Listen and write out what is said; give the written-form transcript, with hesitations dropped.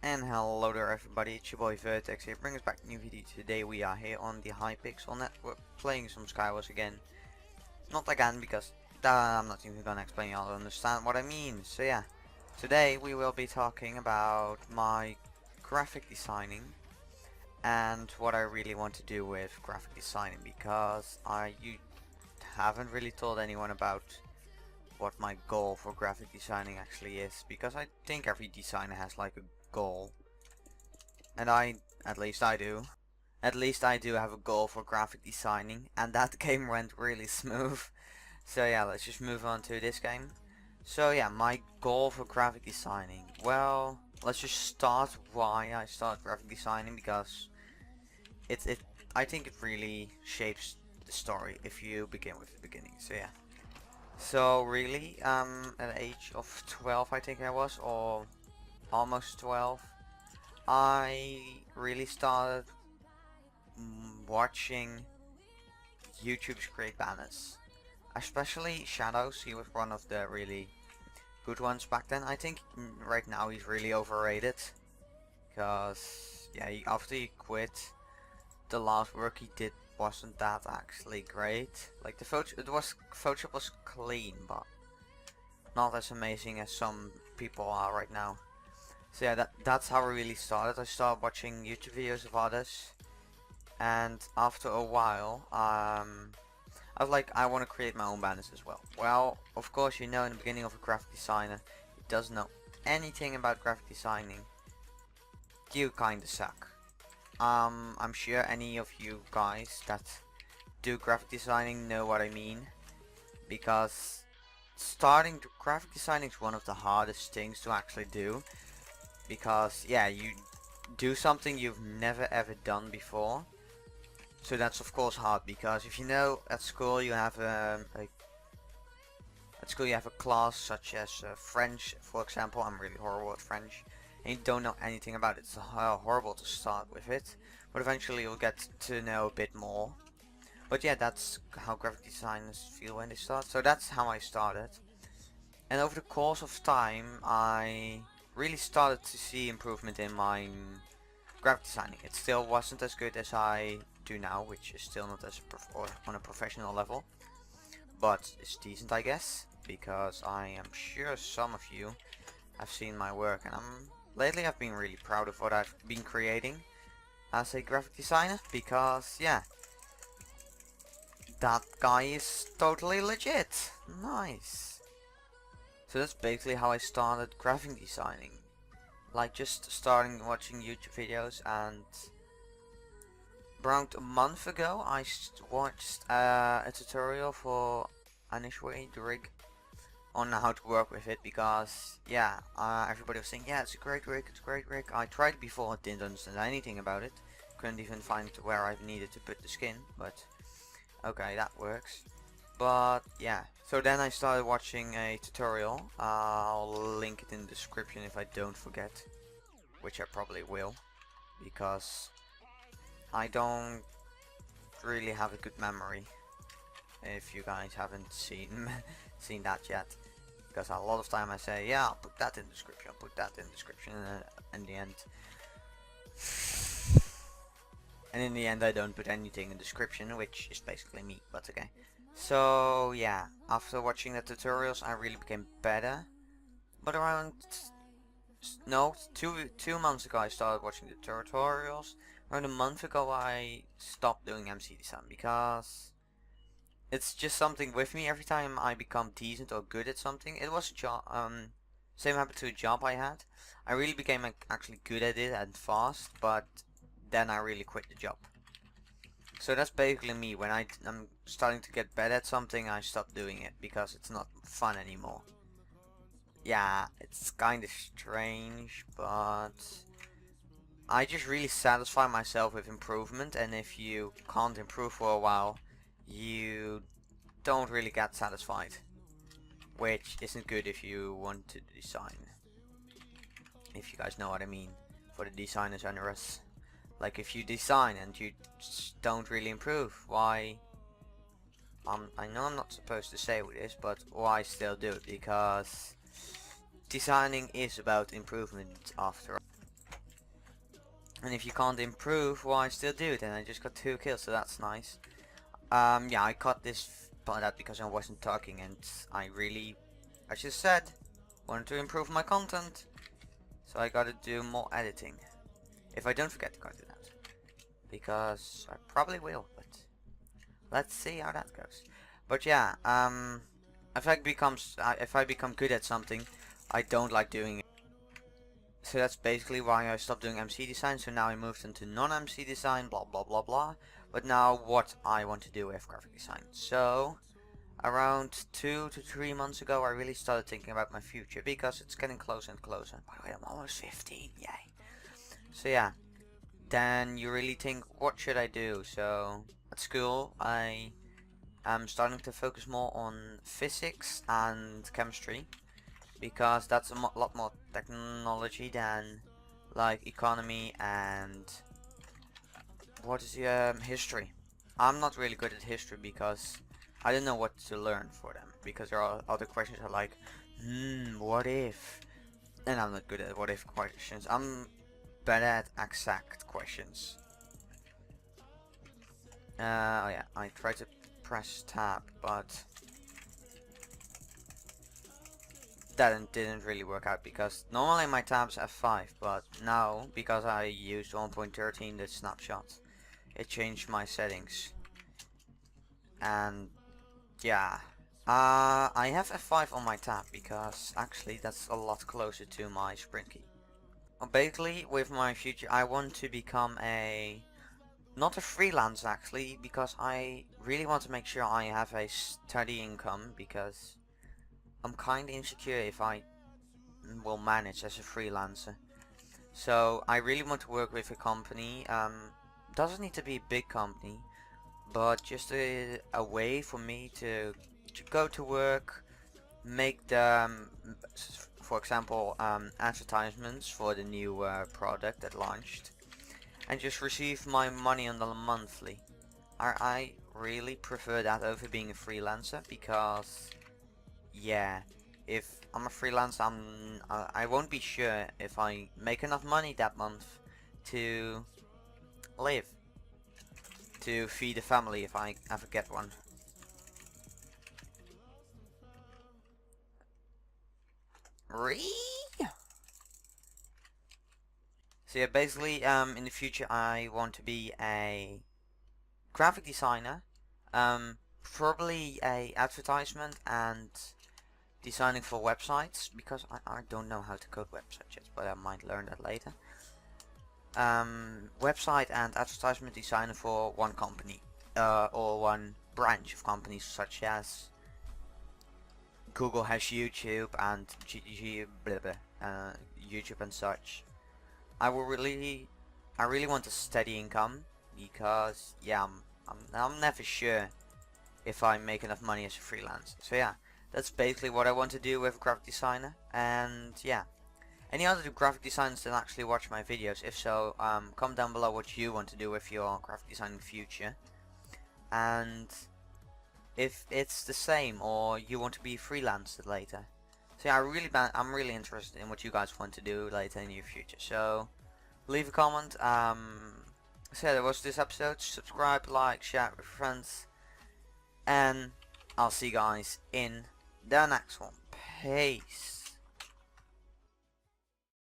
And hello there everybody, it's your boy Vertex here, bringing us back a new video. Today we are here on the Hypixel network playing some Skywars again. Not again, because I'm not even gonna explain, y'all understand what I mean. So yeah, today we will be talking about my graphic designing and what I really want to do with graphic designing, because you haven't really told anyone about what my goal for graphic designing actually is, because I think every designer has like a goal, and at least I do have a goal for graphic designing, and that game went really smooth. So yeah, let's just move on to this game. So yeah, my goal for graphic designing, well, let's just start why I start graphic designing, because I think it really shapes the story if you begin with the beginning. So yeah, so really at the age of 12 I think I was, or almost 12, I really started watching YouTubers create banners, especially Shadows. He was one of the really good ones back then. I think right now he's really overrated, because yeah, after he quit, the last work he did wasn't that actually great. Like the Photoshop was clean, but not as amazing as some people are right now. So yeah, that's how I really started. I started watching YouTube videos of others, and after a while, I was like, I want to create my own banners as well. Well, of course, you know, in the beginning of a graphic designer, he doesn't know anything about graphic designing, you kinda suck. I'm sure any of you guys that do graphic designing know what I mean, because starting to graphic designing is one of the hardest things to actually do. Because yeah, you do something you've never ever done before, so that's of course hard. Because if you know, at school you have a class such as French, for example. I'm really horrible at French, and you don't know anything about it. It's horrible to start with it, but eventually you'll get to know a bit more. But yeah, that's how graphic designers feel when they start. So that's how I started, and over the course of time I really started to see improvement in my graphic designing. It still wasn't as good as I do now, which is still not as on a professional level, but it's decent, I guess, because I am sure some of you have seen my work, and lately I've been really proud of what I've been creating as a graphic designer, because yeah, that guy is totally legit. Nice. So that's basically how I started graphic designing. Like, just starting watching YouTube videos, and around a month ago I watched a tutorial for Anishway, the rig, on how to work with it, because yeah, everybody was saying, yeah, it's a great rig, I tried it before, didn't understand anything about it, couldn't even find where I needed to put the skin, but okay, that works. But yeah, so then I started watching a tutorial. I'll link it in the description if I don't forget, which I probably will, because I don't really have a good memory, if you guys haven't seen that yet, because a lot of time I say, yeah, I'll put that in the description, I'll put that in the description, and in the end I don't put anything in the description, which is basically me, but okay. So yeah, after watching the tutorials I really became better, but around, no, two months ago I started watching the tutorials. Around a month ago I stopped doing MC design, because it's just something with me. Every time I become decent or good at something, it was a job, same happened to a job I had. I really became actually good at it and fast, but then I really quit the job. So that's basically me. When I'm starting to get better at something, I stop doing it because it's not fun anymore. Yeah, it's kind of strange, but I just really satisfy myself with improvement, and if you can't improve for a while, you don't really get satisfied, which isn't good if you want to design, if you guys know what I mean. for the designers under us. Like if you design and you don't really improve, why? I know I'm not supposed to say this, but why still do it? Because designing is about improvement after all. And if you can't improve, why still do it? And I just got 2 kills, so that's nice. Yeah, I cut this part out because I wasn't talking, and I just said, wanted to improve my content. So I gotta do more editing. If I don't forget to cut it out. Because I probably will, but let's see how that goes. But yeah, if I become good at something, I don't like doing it. So that's basically why I stopped doing MC design. So now I moved into non-MC design, blah blah blah blah. But now what I want to do with graphic design. So around 2 to 3 months ago, I really started thinking about my future because it's getting closer and closer. By the way, I'm almost 15, yay. So yeah, then you really think, what should I do? So at school, I am starting to focus more on physics and chemistry because that's a lot more technology than like economy and what is history. I'm not really good at history because I don't know what to learn for them, because there are other questions that are like, what if? And I'm not good at what if questions. I'm better at exact questions. Oh yeah, I tried to press tab, but that didn't really work out because normally my tabs F5, but now because I used 1.13 the snapshot, it changed my settings. And yeah, I have F5 on my tab because actually that's a lot closer to my sprint key. Basically, with my future, I want to become not a freelance actually, because I really want to make sure I have a steady income, because I'm kind of insecure if I will manage as a freelancer. So I really want to work with a company. Doesn't need to be a big company, but just a way for me to go to work, make the for example advertisements for the new product that launched, and just receive my money on the monthly. I really prefer that over being a freelancer, because yeah, if I'm a freelancer, I won't be sure if I make enough money that month to live, to feed a family if I ever get one. So yeah, basically in the future I want to be a graphic designer, probably a advertisement and designing for websites, because I don't know how to code websites yet, but I might learn that later. Website and advertisement designer for one company, or one branch of companies, such as Google has YouTube and YouTube and such. I really want a steady income, because yeah, I'm never sure if I make enough money as a freelancer. So yeah, that's basically what I want to do with a graphic designer. And yeah, any other graphic designers that actually watch my videos? If so, comment down below what you want to do with your graphic design in the future, and if it's the same or you want to be freelancer later. So yeah, I'm really interested in what you guys want to do later in your future. So leave a comment. So yeah, that was this episode. Subscribe, like, share with friends, and I'll see you guys in the next one. Peace.